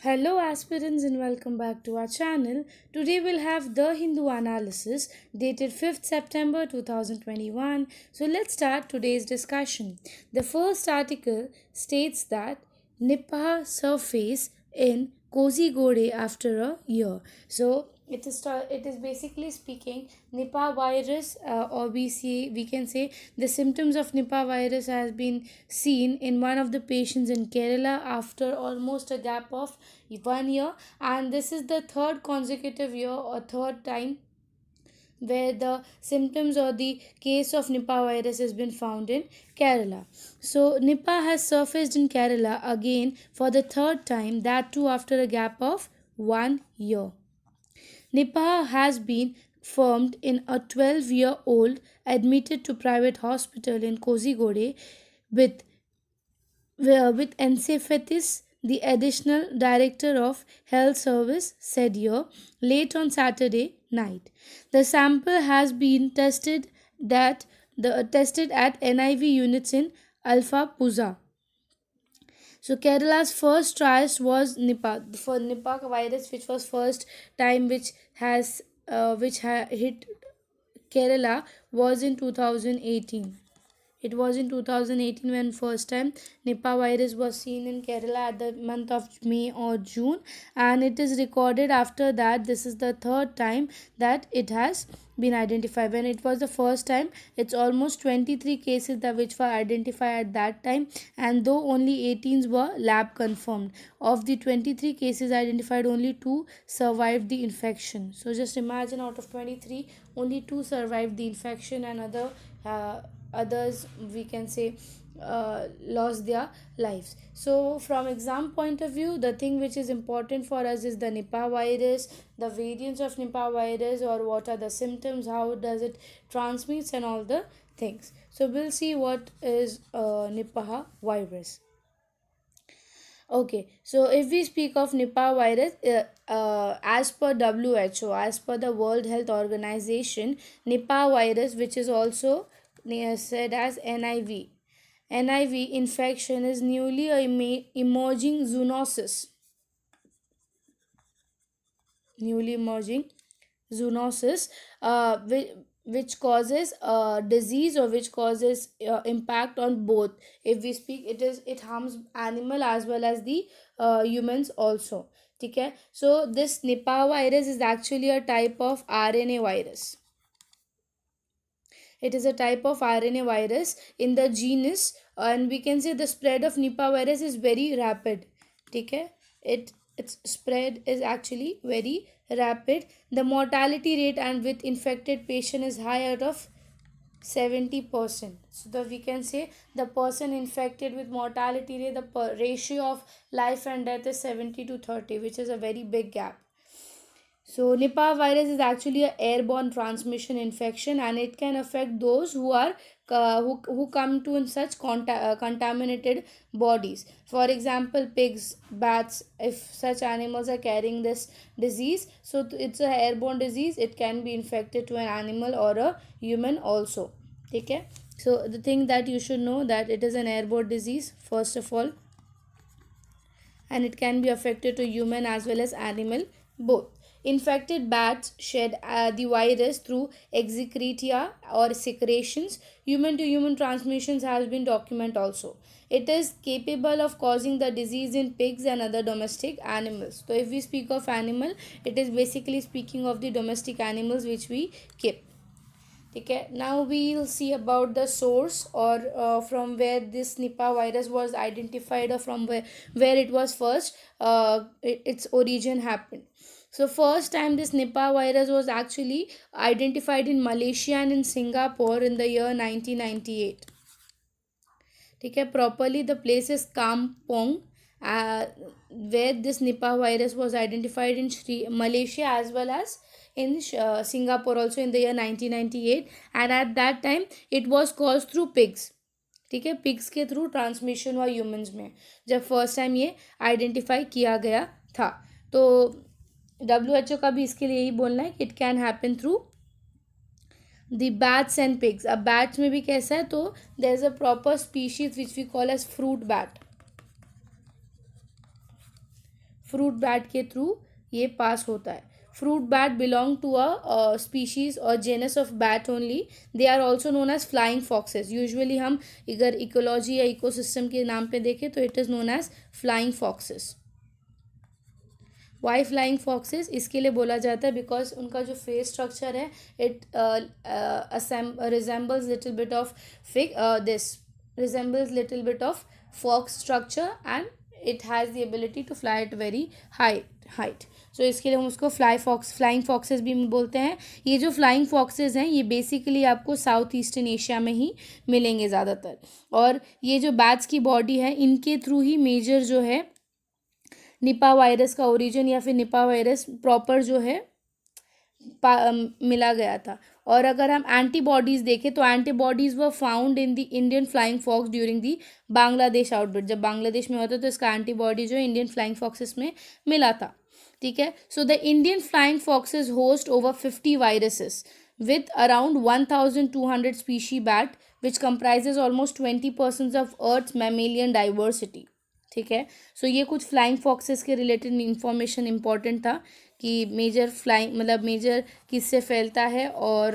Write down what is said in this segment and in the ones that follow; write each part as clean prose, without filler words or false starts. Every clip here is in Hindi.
Hello, aspirants, and welcome back to our channel. Today we'll have the Hindu analysis dated 5th September 2021. So, let's start today's discussion. The first article states that Nipah surface in Kozhikode after a year. So, it is basically speaking Nipah virus, or we can say the symptoms of Nipah virus has been seen in one of the patients in Kerala after almost a gap of 1 year, and this is the third consecutive year or third time where the symptoms or the case of Nipah virus has been found in Kerala. So Nipah has surfaced in Kerala again for the third time, that too after a gap of 1 year. Nipah has been formed in a 12-year-old admitted to private hospital in Kozhikode with with encephalitis, the additional director of health service said here late on Saturday night. The sample has been tested at NIV units in Alpha Puza. So Kerala's first trials was Nipah for Nipah virus, which was first time which hit Kerala was in 2018. It was in 2018 when first time Nipah virus was seen in Kerala at the month of May or June, and it is recorded after that. This is the third time that it has been identified. When it was the first time, it's almost 23 cases that which were identified at that time, and though only 18 were lab confirmed. Of the 23 cases identified, only 2 survived the infection. So just imagine, out of 23, only 2 survived the infection, and others, we can say, lost their lives. So from exam point of view, the thing which is important for us is the Nipah virus, the variants of Nipah virus, or what are the symptoms, how does it transmits, and all the things. So we'll see what is Nipah virus. Okay, so if we speak of Nipah virus, as per WHO, as per the World Health Organization, Nipah virus, which is also said as NIV, NIV infection is newly emerging zoonosis, newly emerging zoonosis, which causes disease, or which causes impact on both. If we speak, it harms animal as well as the humans also. Okay, so this Nipah virus is actually a type of RNA virus. It is a type of RNA virus in the genus, and we can say the spread of Nipah virus is very rapid. Okay, its spread is actually very rapid. The mortality rate and with infected patient is high out of 70%. So the we can say the person infected with mortality rate, the ratio of life and death is 70 to 30, which is a very big gap. So Nipah virus is actually an airborne transmission infection, and it can affect those who come to in such contaminated bodies. For example, pigs, bats. If such animals are carrying this disease, so it's a airborne disease. It can be infected to an animal or a human also. Okay. So the thing that you should know, that it is an airborne disease first of all, and it can be affected to human as well as animal both. Infected bats shed the virus through excretia or secretions. Human to human transmissions has been documented also. It is capable of causing the disease in pigs and other domestic animals. So if we speak of animal, it is basically speaking of the domestic animals which we keep. Okay, now we'll see about the source, or from where this Nipah virus was identified, or from where it was first, its origin happened. So first time this Nipah virus was actually identified in Malaysia and in Singapore in the year 1998. Okay, properly the place is Kampong, uh, where this Nipah virus was identified in Malaysia as well as in Singapore also in the year 1998, and at that time it was caused through pigs. ठीक है, पिग्स के थ्रू ट्रांसमिशन हुआ ह्यूमंस में जब फर्स्ट टाइम ये आइडेंटिफाई किया गया था. तो WHO का भी इसके लिए यही बोलना है कि it can happen through the bats and pigs. अब बैट्स में भी कैसा है, तो there is a proper species which we call as fruit bat. Fruit bat के थ्रू ये पास होता है. Fruit bat belong to a species or genus of bat only. They are also known as flying foxes. Usually हम अगर इकोलॉजी या इकोसिस्टम के नाम पे देखें तो it is known as flying foxes. Why flying foxes इसके लिए बोला जाता है बिकॉज उनका जो फेस स्ट्रक्चर है it resembles little bit of this resembles little bit of fox structure and it has the ability to fly at very height. सो इसके लिए हम उसको फ्लाइंग फॉक्सेस भी बोलते हैं. ये जो फ्लाइंग फॉक्सेस हैं ये बेसिकली आपको साउथ ईस्टर्न एशिया में ही मिलेंगे ज़्यादातर. और ये जो बैट्स की बॉडी है इनके थ्रू ही मेजर जो है निपा वायरस का ओरिजिन या फिर निपा वायरस प्रॉपर जो है मिला गया था. और अगर हम एंटीबॉडीज़ देखें तो antibodies were found in the Indian flying fox during the Bangladesh outbreak. जब बांग्लादेश में होता तो इसका एंटीबॉडी जो है इंडियन फ्लाइंग फॉक्सेस में मिला था. ठीक है. So the Indian flying foxes host over 50 viruses with around 1200 species bat which comprises almost 20% of earth's mammalian diversity. ठीक है. सो ये कुछ फ्लाइंग फॉक्सेस के रिलेटेड इंफॉर्मेशन इंपॉर्टेंट था कि मेजर फ्लाइंग मतलब मेजर किससे फैलता है और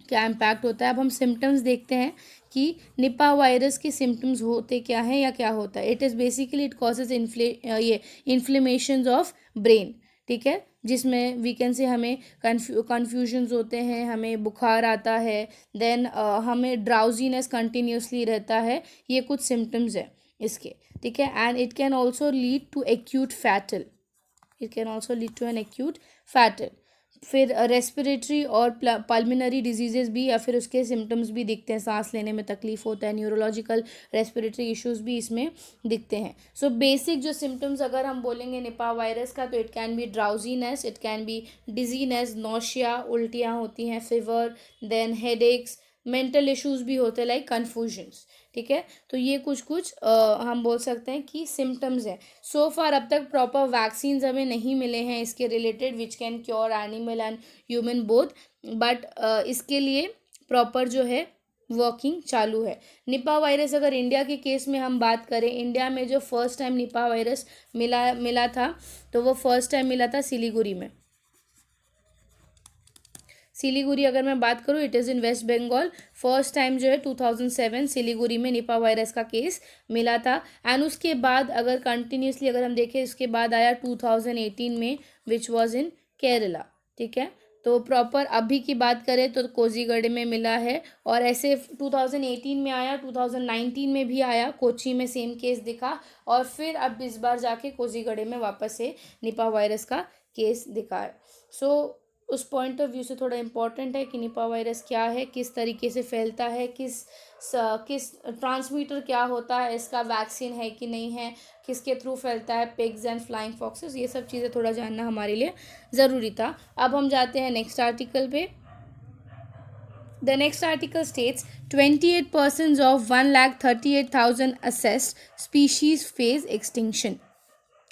क्या इम्पैक्ट होता है. अब हम सिम्टम्स देखते हैं कि निपा वायरस के सिम्टम्स होते क्या हैं या क्या होता है. It is basically it causes ये इन्फ्लेमेशंस ऑफ ब्रेन. ठीक है. जिसमें वी कैन से हमें कन्फ्यूजन्स होते हैं, हमें बुखार आता है, देन हमें ड्राउजीनेस कंटिन्यूसली रहता है. ये कुछ सिम्टम्स है इसके. ठीक है. And it can also lead to acute fatal. It can also lead to an acute fatal. फिर रेस्पिरेटरी और पल्मिनरी डिजीजेस भी या फिर उसके सिम्टम्स भी दिखते हैं. सांस लेने में तकलीफ होता है. न्यूरोलॉजिकल रेस्पिरेटरी इश्यूज भी इसमें दिखते हैं. सो बेसिक जो सिम्टम्स अगर हम बोलेंगे निपा वायरस का तो it can be drowsiness, it can be dizziness, nausea, उल्टियाँ होती हैं, fever, then headaches, mental issues भी होते हैं लाइक कन्फ्यूजन्स. ठीक है. तो ये कुछ हम बोल सकते हैं कि सिम्टम्स हैं. सो फार अब तक प्रॉपर वैक्सीन्स हमें नहीं मिले हैं इसके related which can cure animal and human both. But इसके लिए प्रॉपर जो है वर्किंग चालू है. निपा वायरस अगर इंडिया के केस में हम बात करें, इंडिया में जो फर्स्ट टाइम निपा वायरस मिला था तो वो फर्स्ट टाइम मिला था सिलीगुड़ी में. सिलीगुड़ी अगर मैं बात करूँ it is in West Bengal. First time जो है 2007 सिलीगुड़ी में निपा वायरस का केस मिला था. एंड उसके बाद अगर कंटिन्यूसली अगर हम देखें उसके बाद आया 2018 में विच वाज इन केरला. ठीक है. तो प्रॉपर अभी की बात करें तो कोजीगढ़ में मिला है और ऐसे 2018 में आया, 2019 में भी आया, कोची में सेम केस दिखा और फिर अब इस बार जाके कोजीगढ़ में वापस से निपा वायरस का केस दिखा है. सो उस पॉइंट ऑफ व्यू से थोड़ा इम्पॉर्टेंट है कि निपा वायरस क्या है, किस तरीके से फैलता है, किस ट्रांसमीटर क्या होता है, इसका वैक्सीन है कि नहीं है, किसके थ्रू फैलता है, पिग्स एंड फ्लाइंग फॉक्सेस. ये सब चीज़ें थोड़ा जानना हमारे लिए ज़रूरी था. अब हम जाते हैं नेक्स्ट आर्टिकल पे. The next article states 28% of 138,000 assessed species face extinction.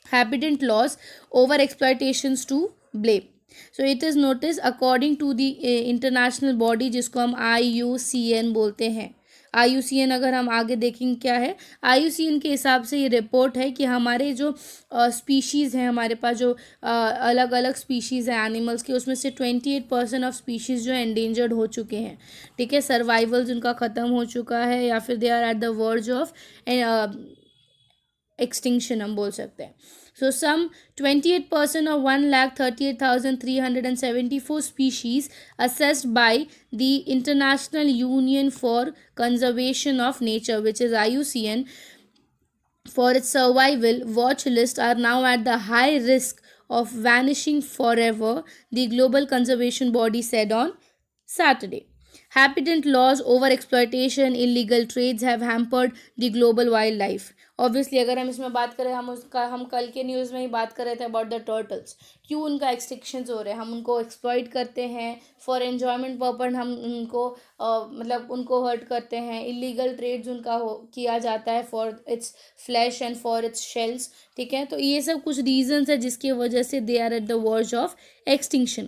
Habitat loss over exploitations to blame. So it is notice according to the international body जिसको हम IUCN बोलते हैं. IUCN अगर हम आगे देखेंगे क्या है, IUCN के हिसाब से ये रिपोर्ट है कि हमारे जो स्पीशीज़ हैं, हमारे पास जो अलग अलग स्पीशीज़ हैं एनिमल्स के, उसमें से 28% ऑफ स्पीशीज़ जो एंडेंजर्ड हो चुके हैं. ठीक है. सर्वाइवल जिनका ख़त्म हो चुका है या फिर they are at the verge of extinction हम बोल सकते हैं. So some 28% of 138,374 species assessed by the International Union for Conservation of Nature, which is IUCN, for its survival watch list are now at the high risk of vanishing forever, the global conservation body said on Saturday. Habitat loss, over exploitation, illegal trades have hampered the global wildlife. Obviously अगर हम इसमें बात करें, हम कल के न्यूज़ में ही बात कर रहे थे अबाउट द टर्टल्स. क्यों उनका एक्सटिंक्शंस हो रहे हैं, हम उनको एक्सप्लॉइट करते हैं फॉर एन्जॉयमेंट पर्पज, हम उनको मतलब उनको हर्ट करते हैं. इलीगल ट्रेड्स उनका किया जाता है for its flash and for its shells. ठीक है. तो ये सब कुछ रीजंस है जिसकी वजह से they are at the verge of extinction.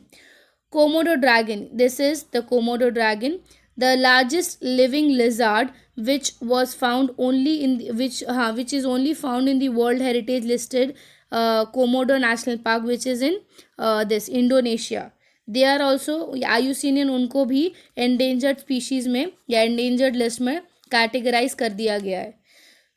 Komodo dragon. This is the Komodo dragon, the largest living lizard, which was found only in the, which is only found in the World Heritage listed Komodo national park which is in this Indonesia. They are also IUCN ने उनको भी एंडेंजर्ड स्पीशीज़ में या एंडेंजर्ड लिस्ट में कैटेगराइज कर दिया गया है.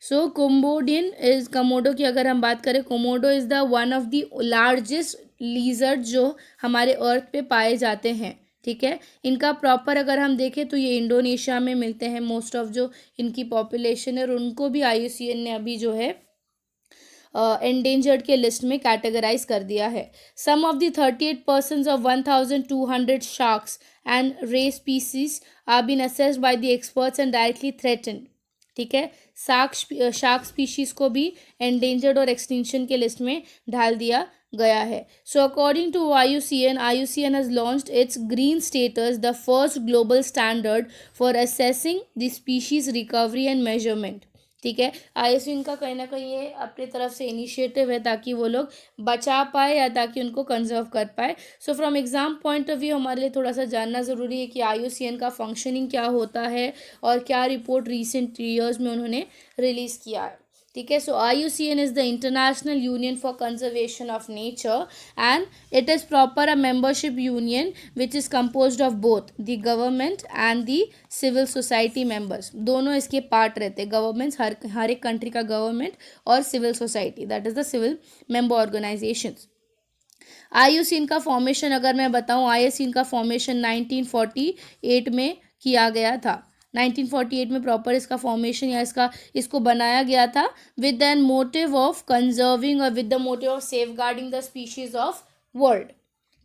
सो कोमोडो की अगर हम बात करें, Komodo is the one of the largest lizard जो हमारे अर्थ पे पाए जाते हैं. ठीक है, इनका प्रॉपर अगर हम देखें तो ये इंडोनेशिया में मिलते हैं मोस्ट ऑफ जो इनकी पॉपुलेशन है, और उनको भी IUCN ने अभी जो है एंडेंजर्ड के लिस्ट में कैटेगराइज कर दिया है. Some of the 38% of 1200 sharks and ray species are been assessed by the experts and directly threatened. ठीक है, शार्क स्पीशीज को भी एंडेंजर्ड और एक्सटिंक्शन के लिस्ट में डाल दिया गया है. So according to IUCN has launched its green status, the first global standard for assessing the species recovery and measurement. ठीक है, IUCN का कहीं ना कहीं ये अपनी तरफ से इनिशिएटिव है ताकि वो लोग बचा पाए या ताकि उनको कंजर्व कर पाए. So from exam point of view हमारे लिए थोड़ा सा जानना ज़रूरी है कि IUCN का फंक्शनिंग क्या होता है और क्या रिपोर्ट रिसेंट ईयर्स में उन्होंने रिलीज़ किया है. ठीक है, so IUCN is the international union for conservation of nature and it is proper a membership union which is composed of both the government and the civil society members. दोनों इसके पार्ट रहते हैं, गवर्नमेंट्स, हर एक कंट्री का गवर्नमेंट और civil society, that is the civil member organisations. IUCN का फॉर्मेशन अगर मैं बताऊँ, IUCN का फॉर्मेशन 1948 में किया गया था. 1948 में प्रॉपर इसका फॉर्मेशन या इसको बनाया गया था with an motive of conserving और with the motive of safeguarding the species of world.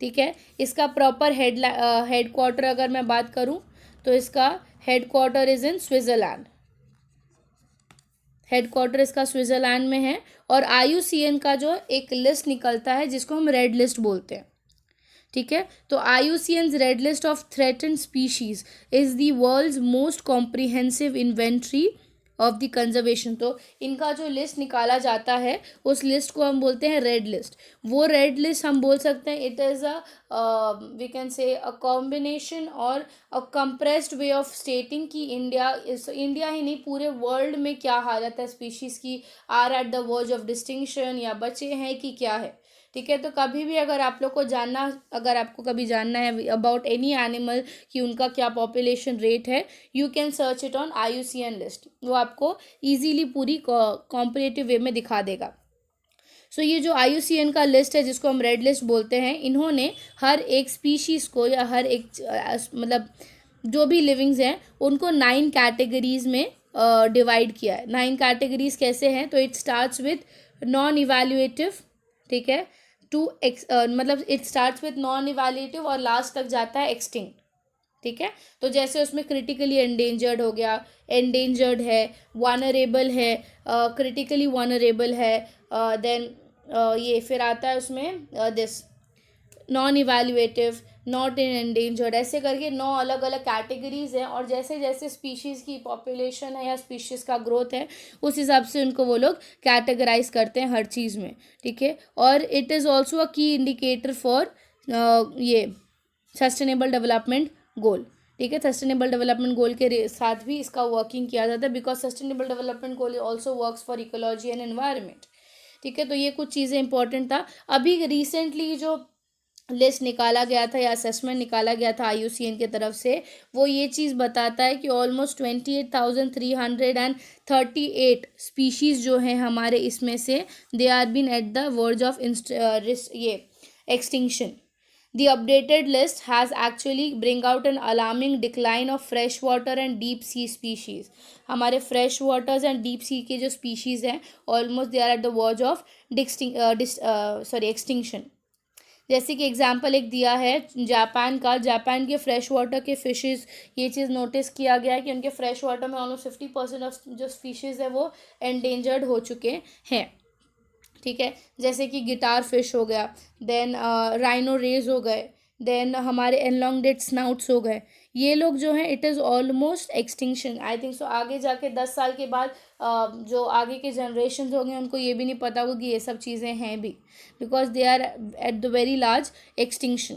ठीक है, इसका प्रॉपर हेड क्वार्टर अगर मैं बात करूं तो इसका head quarter is in Switzerland. Head quarter इसका स्विट्ज़रलैंड में है. और IUCN का जो एक लिस्ट निकलता है जिसको हम रेड लिस्ट बोलते हैं. ठीक है, तो IUCN's red list of threatened species is the world's most comprehensive inventory of the conservation. तो इनका जो लिस्ट निकाला जाता है उस लिस्ट को हम बोलते हैं रेड लिस्ट. वो रेड लिस्ट हम बोल सकते हैं it is we can say a combination और अ कंप्रेस्ड वे ऑफ स्टेटिंग कि इंडिया ही नहीं पूरे वर्ल्ड में क्या हालत है स्पीशीज़ की, are at the verge of distinction या बचे हैं कि क्या है. ठीक है, तो कभी भी अगर आपको कभी जानना है अबाउट एनी एनिमल कि उनका क्या पॉपुलेशन रेट है, you can search it on IUCN list. वो आपको इजीली पूरी कॉम्परेटिव वे में दिखा देगा. सो ये जो IUCN का लिस्ट है जिसको हम रेड लिस्ट बोलते हैं, इन्होंने हर एक स्पीशीज़ को या हर एक मतलब जो भी लिविंग्स हैं उनको 9 कैटेगरीज में डिवाइड किया है. 9 कैटेगरीज कैसे हैं, तो it starts with non evaluative. ठीक है, मतलब it starts with non evaluative और लास्ट तक जाता है एक्सटिंक्ट. ठीक है, तो जैसे उसमें क्रिटिकली एंडेंजर्ड हो गया, एंडेंजर्ड है, वनरेबल है, क्रिटिकली वनरेबल है, देन ये फिर आता है उसमें this non evaluative, not in endangered, ऐसे करके 9 अलग अलग कैटेगरीज हैं. और जैसे जैसे स्पीशीज़ की पॉपुलेशन है या स्पीशीज़ का ग्रोथ है उस हिसाब से उनको वो लोग कैटेगराइज करते हैं हर चीज़ में. ठीक है, और इट इज़ ऑल्सो अ की इंडिकेटर फॉर ये सस्टेनेबल डेवलपमेंट गोल. ठीक है, सस्टेनेबल डेवलपमेंट गोल के साथ भी इसका वर्किंग किया जाता है because sustainable development goal also works for ecology and environment. ठीक है, तो ये कुछ चीज़ें इंपॉर्टेंट था. अभी रिसेंटली जो लिस्ट निकाला गया था या असेसमेंट निकाला गया था IUCN की तरफ से, वो ये चीज़ बताता है कि ऑलमोस्ट 28,338 स्पीशीज़ जो हैं हमारे इसमें से they are been at the verge of ये extinction. The updated list has actually bring out an alarming decline of fresh water and deep sea species. हमारे fresh waters and deep sea के जो species हैं almost they are at the verge of extinction. जैसे कि एग्जाम्पल एक दिया है जापान के फ्रेश वाटर के फिशेज़. ये चीज़ नोटिस किया गया है कि उनके फ्रेश वाटर में ऑलमोस्ट 50% ऑफ जो स्पीशीज़ है वो एंडेंजर्ड हो चुके हैं. ठीक है, जैसे कि गिटार फिश हो गया, देन राइनो रेज हो गए, देन हमारे एनलॉन्गेटेड स्नाउट्स हो गए. ये लोग जो हैं it is almost extinction. I think so आगे जाके 10 साल के बाद जो आगे के जनरेशन होंगे उनको ये भी नहीं पता होगा कि ये सब चीज़ें हैं भी because they are at the very large extinction.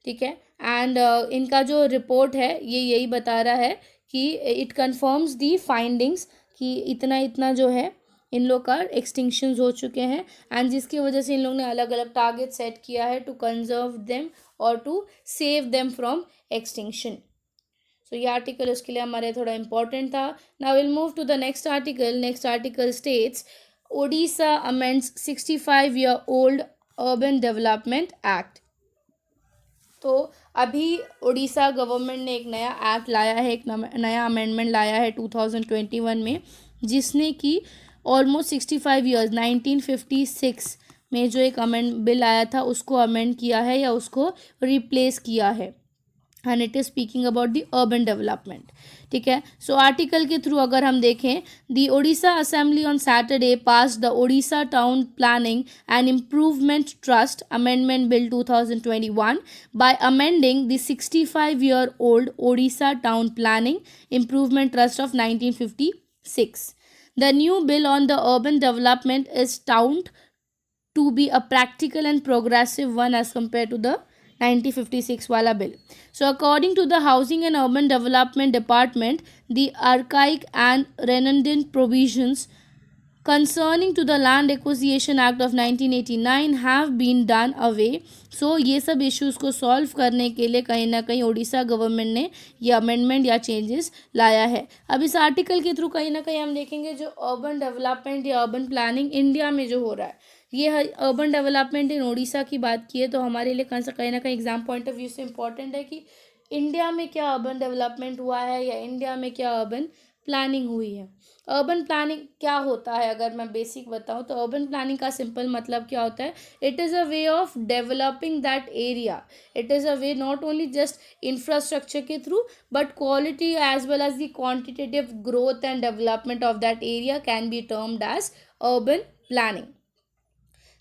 ठीक है, एंड इनका जो रिपोर्ट है ये यही बता रहा है कि इट कन्फर्म्स दी फाइंडिंग्स कि इतना जो है इन लोग का एक्सटिंक्शन हो चुके हैं, एंड जिसकी वजह से इन लोग ने अलग अलग टारगेट सेट किया है टू कंजर्व देम और to save them from extinction. So ये आर्टिकल उसके लिए हमारे थोड़ा इंपॉर्टेंट था. Now will move to the next article. Next article states Odisha amends 65-year old urban development act. तो अभी उड़ीसा गवर्नमेंट ने एक नया एक्ट लाया है, एक नया अमेंडमेंट लाया है 2021 में, जिसने कि ऑलमोस्ट 65 ईयर्स 1956 में जो एक अमेंड बिल आया था उसको अमेंड किया है या उसको रिप्लेस किया है, and it is speaking about the urban development. ठीक है. सो आर्टिकल के थ्रू अगर हम देखें, the Odisha assembly on Saturday pass the Odisha town planning and improvement trust amendment bill 2021 by amending the 65-year-old Odisha Town Planning Improvement Trust of 1956. The new bill on the urban development is touted to be a practical and progressive one as compared to the 1956 wala bill. So according to the Housing and Urban Development Department, the archaic and redundant provisions concerning to the Land Acquisition Act of 1989 have been done away. So ये सब इश्यूज को सॉल्व करने के लिए कहीं ना कहीं उड़ीसा गवर्नमेंट ने ये अमेंडमेंट या चेंजेस लाया है. अब इस आर्टिकल के थ्रू कहीं ना कहीं हम देखेंगे जो अर्बन डेवलपमेंट या अर्बन प्लानिंग इंडिया में जो हो रहा है, ये अर्बन डेवलपमेंट इन उड़ीसा की बात की है, तो हमारे लिए कहीं ना कहीं एग्जाम पॉइंट ऑफ व्यू से इम्पोर्टेंट है कि इंडिया में क्या अर्बन डेवलपमेंट हुआ है या इंडिया में क्या अर्बन प्लानिंग हुई है. अर्बन प्लानिंग क्या होता है, अगर मैं बेसिक बताऊं तो अर्बन प्लानिंग का सिंपल मतलब क्या होता है, it is a way of developing that area. It is a way not only just infrastructure के through but quality as well as the quantitative growth and development of that area can be termed as urban planning.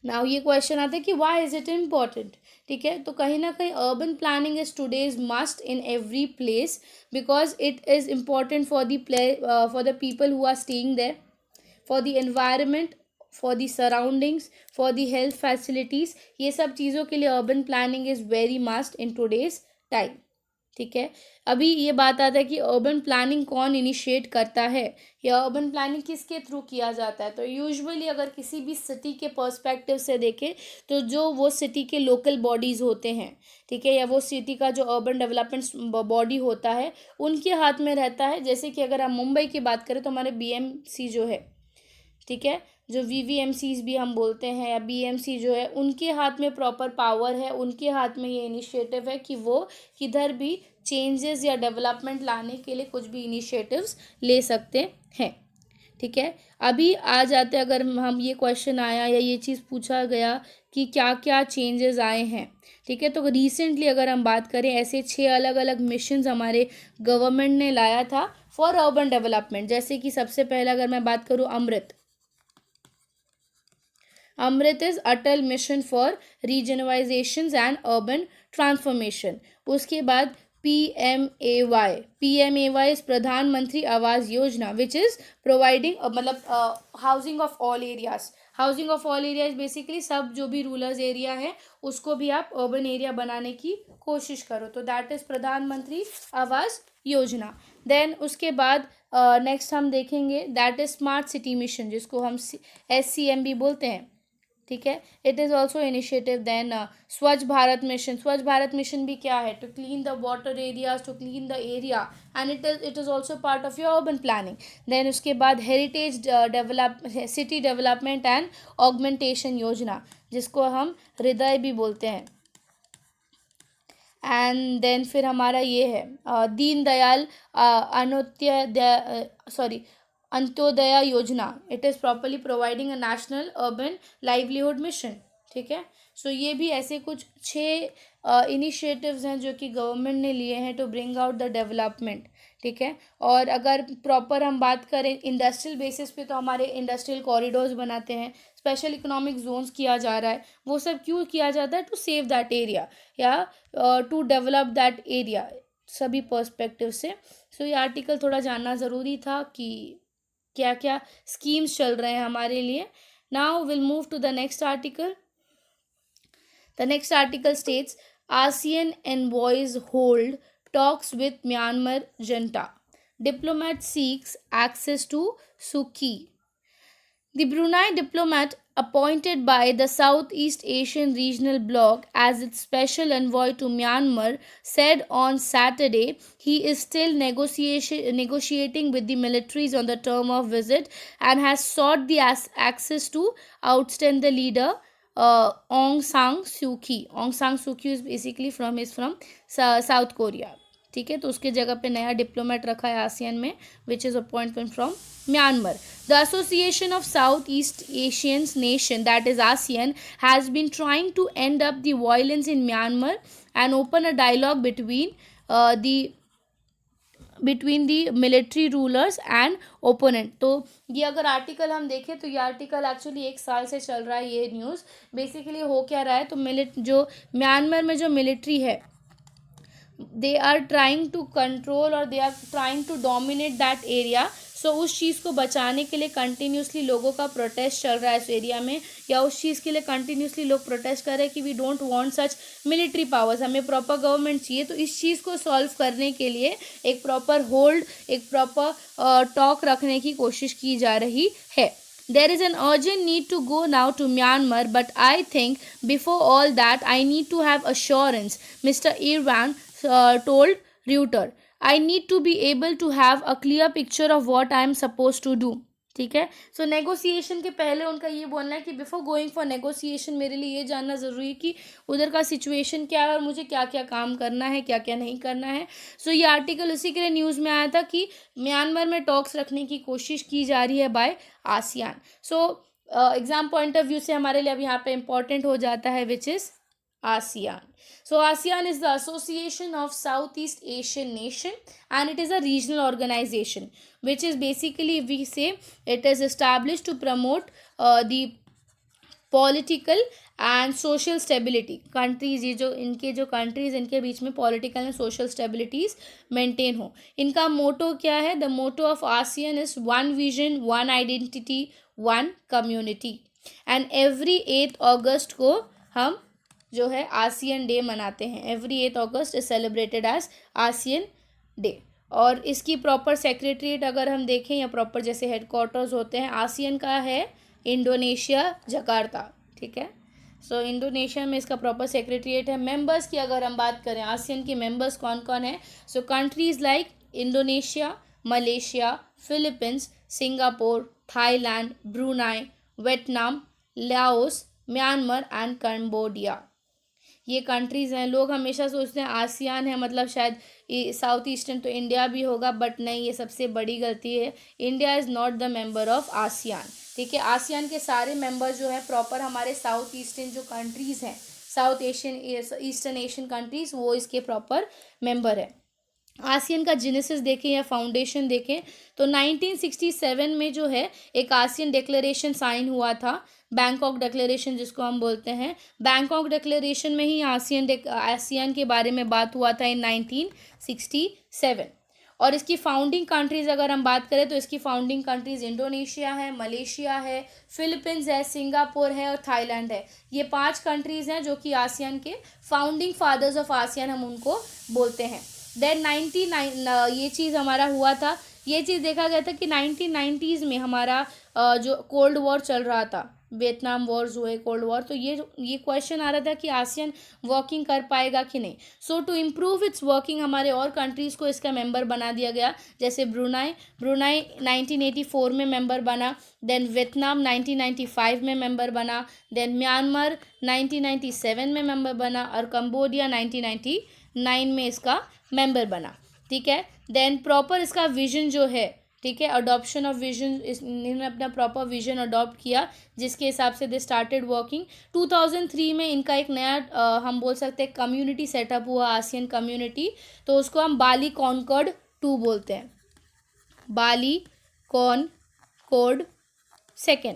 Now ये क्वेश्चन आता है कि वाई इज इट इम्पॉर्टेंट. ठीक है. तो कहीं ना कहीं urban planning is today's must in every place because it is important for the people who are staying there, for the environment, for the surroundings, for the health facilities. ये सब चीज़ों के लिए urban planning is very must in today's time. ठीक है. अभी ये बात आता है कि अर्बन प्लानिंग कौन इनिशिएट करता है या अर्बन प्लानिंग किसके थ्रू किया जाता है. तो यूजुअली अगर किसी भी सिटी के पर्सपेक्टिव से देखें तो जो वो सिटी के लोकल बॉडीज़ होते हैं, ठीक है, या वो सिटी का जो अर्बन डेवलपमेंट बॉडी होता है उनके हाथ में रहता है. जैसे कि अगर हम मुंबई की बात करें तो हमारे BMC जो है, ठीक है, जो VVMCs भी हम बोलते हैं या BMC जो है, उनके हाथ में प्रॉपर पावर है, उनके हाथ में ये इनिशिएटिव है कि वो किधर भी चेंजेस या डेवलपमेंट लाने के लिए कुछ भी इनिशिएटिव्स ले सकते हैं. ठीक है. अभी आ जाते अगर हम ये क्वेश्चन आया या ये चीज़ पूछा गया कि क्या क्या चेंजेस आए हैं. ठीक है. तो रिसेंटली अगर हम बात करें, ऐसे 6 अलग अलग मिशंस हमारे गवर्नमेंट ने लाया था फॉर अर्बन डेवलपमेंट. जैसे कि सबसे पहला अगर मैं बात करूँ AMRUT is Atal mission for rejuvenation and urban transformation. उसके बाद PMAY is Pradhan Mantri Awas Yojana which is providing मतलब housing of all areas. Housing of all area is basically सब जो भी रूरल एरिया है उसको भी आप अर्बन एरिया बनाने की कोशिश करो, तो दैट इज प्रधानमंत्री आवास योजना. देन उसके बाद नेक्स्ट हम देखेंगे that is smart city mission, जिसको हम SCMB बोलते हैं. ठीक है. It is also initiative. Then Swachh Bharat mission. Swachh Bharat mission भी क्या है, to clean the water areas, to clean the area, and it is also part of your urban planning. Then उसके बाद heritage city development and augmentation योजना, जिसको हम हृदय भी बोलते हैं. एंड देन फिर हमारा ये है दीनदयाल अंत्योदया योजना. It is properly providing a national urban livelihood mission. ठीक है. सो ये भी ऐसे कुछ 6 इनिशिएटिव्स हैं जो कि गवर्नमेंट ने लिए हैं to bring out the development. ठीक है. और अगर प्रॉपर हम बात करें इंडस्ट्रियल बेसिस पे, तो हमारे इंडस्ट्रियल कॉरिडोर्स बनाते हैं, स्पेशल इकोनॉमिक जोन्स किया जा रहा है. वो सब क्यों किया जाता है, टू सेव दैट एरिया या टू डेवलप दैट एरिया, सभी पर्सपेक्टिव से. सो ये आर्टिकल थोड़ा जानना ज़रूरी था कि क्या क्या स्कीम्स चल रहे हैं हमारे लिए. Now will move to the next article. The next article states ASEAN envoys hold talks with Myanmar junta. Diplomat seeks access to Suu Kyi. The Brunei diplomat appointed by the Southeast Asian Regional Bloc as its special envoy to Myanmar said on Saturday he is still negotiating with the militaries on the term of visit and has sought the access to ousted the leader Aung San Suu Kyi. Aung San Suu Kyi is basically from South Korea. ठीक है, तो उसके जगह पे नया डिप्लोमेट रखा है आसियान में, which is appointment from Myanmar. The association of south east Asian nation, that is ASEAN, has been trying to end up the violence in Myanmar and open a dialogue between the military rulers and opponent. तो ये अगर आर्टिकल हम देखें तो ये आर्टिकल एक्चुअली 1 साल से चल रहा है. ये न्यूज़ बेसिकली हो क्या रहा है, तो जो म्यांमार में जो मिलिट्री है, they are trying to control or they are trying to dominate that area. सो उस चीज़ को बचाने के लिए कंटिन्यूसली लोगों का प्रोटेस्ट चल रहा है इस एरिया में, या उस चीज़ के लिए कंटिन्यूसली लोग प्रोटेस्ट कर रहे हैं कि we don't want such military powers, हमें प्रॉपर गवर्नमेंट चाहिए. तो इस चीज़ को सॉल्व करने के लिए एक प्रॉपर होल्ड, एक प्रॉपर टॉक रखने की कोशिश की जा रही है. There is an urgent need to go now to Myanmar, but I think before all that I need to have assurance, Mr. Irwan told Reuters. I need to be able to have a clear picture of what I am supposed to do. ठीक है, सो नेगोशिएशन के पहले उनका ये बोलना है कि बिफोर गोइंग फॉर नेगोशिएशन मेरे लिए ये जानना ज़रूरी है कि उधर का सिचुएशन क्या है और मुझे क्या क्या काम करना है, क्या क्या नहीं करना है. सो ये आर्टिकल उसी के लिए न्यूज़ में आया था कि म्यांमार में टॉक्स रखने की कोशिश की जा रही है by ASEAN. So exam point of view से हमारे लिए अब यहाँ पे इम्पॉर्टेंट हो जाता है which is ASEAN. So ASEAN is the Association of Southeast Asian Nation and it is a regional organization which is basically, we say, it is established to promote the political and social stability. Countries, ये जो इनके जो कंट्रीज़, इनके बीच में political and social stabilities maintain हो. इनका मोटो क्या है? The motto of ASEAN is one vision, one identity, one community. And every 8 अगस्त को हम जो है ASEAN डे मनाते हैं. एवरी 8 अगस्त is celebrated as ASEAN day. और इसकी प्रॉपर सेक्रेटरीट अगर हम देखें या प्रॉपर जैसे हेडक्वार्टर्स होते हैं, ASEAN का है इंडोनेशिया, जकार्ता. ठीक है, सो इंडोनेशिया में इसका प्रॉपर सेक्रेटरीट है. मेंबर्स की अगर हम बात करें, ASEAN के मेंबर्स कौन कौन है? So countries like Indonesia, Malaysia, Philippines, Singapore, Thailand, Brunei, Vietnam, Laos, Myanmar and Cambodia. ये कंट्रीज़ हैं. लोग हमेशा सोचते हैं ASEAN है मतलब शायद साउथ ईस्टर्न तो इंडिया भी होगा, बट नहीं, ये सबसे बड़ी गलती है. India is not the member of ASEAN. ठीक है, ASEAN के सारे मेंबर जो हैं प्रॉपर हमारे साउथ ईस्टर्न जो कंट्रीज़ हैं, साउथ ईस्टर्न एशियन कंट्रीज़, वो इसके प्रॉपर मेंबर है. ASEAN का जेनेसिस देखें या फाउंडेशन देखें तो 1967 में जो है एक ASEAN डिक्लेरेशन साइन हुआ था, बैंकॉक डिक्लेरेशन जिसको हम बोलते हैं. बैंकॉक डिक्लेरेशन में ही ASEAN के बारे में बात हुआ था इन 1967. और इसकी फाउंडिंग कंट्रीज़ अगर हम बात करें तो इसकी फाउंडिंग कंट्रीज़ इंडोनेशिया है, मलेशिया है, फिलीपींस है, सिंगापुर है और थाईलैंड है. ये 5 कंट्रीज़ हैं जो कि ASEAN के फाउंडिंग फादर्स ऑफ ASEAN हम उनको बोलते हैं. देन 99 ये चीज़ हमारा हुआ था. ये चीज़ देखा गया था कि 1990s में हमारा जो कोल्ड वॉर चल रहा था, वियतनाम वॉर्स हुए, कोल्ड वॉर, तो ये क्वेश्चन आ रहा था कि ASEAN वर्किंग कर पाएगा कि नहीं. सो टू इम्प्रूव इट्स वर्किंग हमारे और कंट्रीज़ को इसका मेंबर बना दिया गया. जैसे ब्रुनाई 1984 में मेंबर बना, देन वियतनाम 1995 में मेंबर बना, देन म्यांमार 1997 में मेंबर बना और कंबोडिया 1999 में इसका मेंबर बना. ठीक है, देन प्रॉपर इसका विजन जो है, ठीक है, अडॉप्शन ऑफ विजन, इन्होंने अपना प्रॉपर विजन अडॉप्ट किया जिसके हिसाब से दे स्टार्टेड वर्किंग. 2003 में इनका एक नया हम बोल सकते हैं कम्युनिटी सेटअप हुआ, ASEAN कम्युनिटी. तो उसको हम बाली कॉनकॉर्ड 2 बोलते हैं. बाली कॉनकॉर्ड 2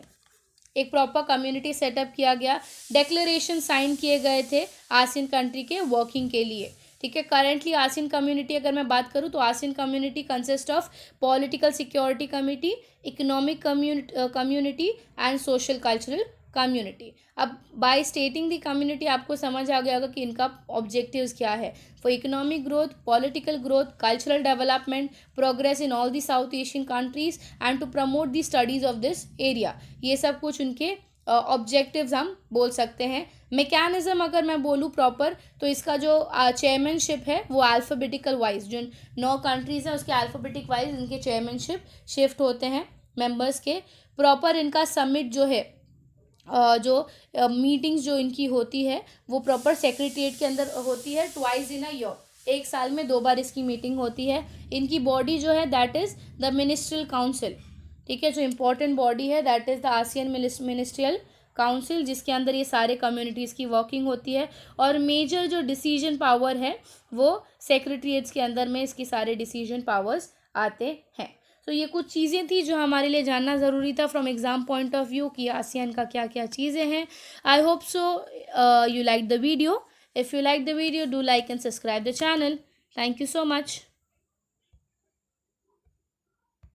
एक प्रॉपर कम्युनिटी सेटअप किया गया. डिक्लेरेशन साइन किए गए थे ASEAN कंट्री के वर्किंग के लिए. ठीक है, करेंटली ASEAN कम्युनिटी अगर मैं बात करूँ तो ASEAN community consist of political security committee, economic community and social cultural community. अब बाय स्टेटिंग द कम्युनिटी आपको समझ आ गया होगा कि इनका ऑब्जेक्टिव्स क्या है। For economic growth, political growth, cultural development, progress in all the south Asian countries and to promote the studies of this area. ये सब कुछ उनके ऑब्जेक्टिव्स हम बोल सकते हैं। मैकेनिज्म अगर मैं बोलूँ प्रॉपर, तो इसका जो चेयरमैनशिप है वो अल्फ़ाबेटिकल वाइज, जो 9 कंट्रीज़ हैं उसके अल्फ़ाबेटिक वाइज इनके चेयरमैनशिप शिफ्ट होते हैं मेंबर्स के। प्रॉपर इनका समिट जो है, जो मीटिंग्स जो इनकी होती है वो प्रॉपर सेक्रेटरीट के अंदर होती है, ट्वाइस इन अ ईयर, एक साल में 2 बार इसकी मीटिंग होती है। इनकी बॉडी जो है that is the ministerial council, ठीक है, जो इम्पोर्टेंट बॉडी है that is the ASEAN ministerial council, जिसके अंदर ये सारे कम्युनिटीज़ की वर्किंग होती है। और मेजर जो डिसीजन पावर है वो सेक्रेटरीट्स के अंदर में इसकी सारे डिसीजन पावर्स आते हैं। तो ये कुछ चीज़ें थी जो हमारे लिए जानना ज़रूरी था from exam point of view कि आसियान का क्या क्या चीज़ें हैं। I hope so you like the video. If you like the video, do like and subscribe the channel. Thank you so much.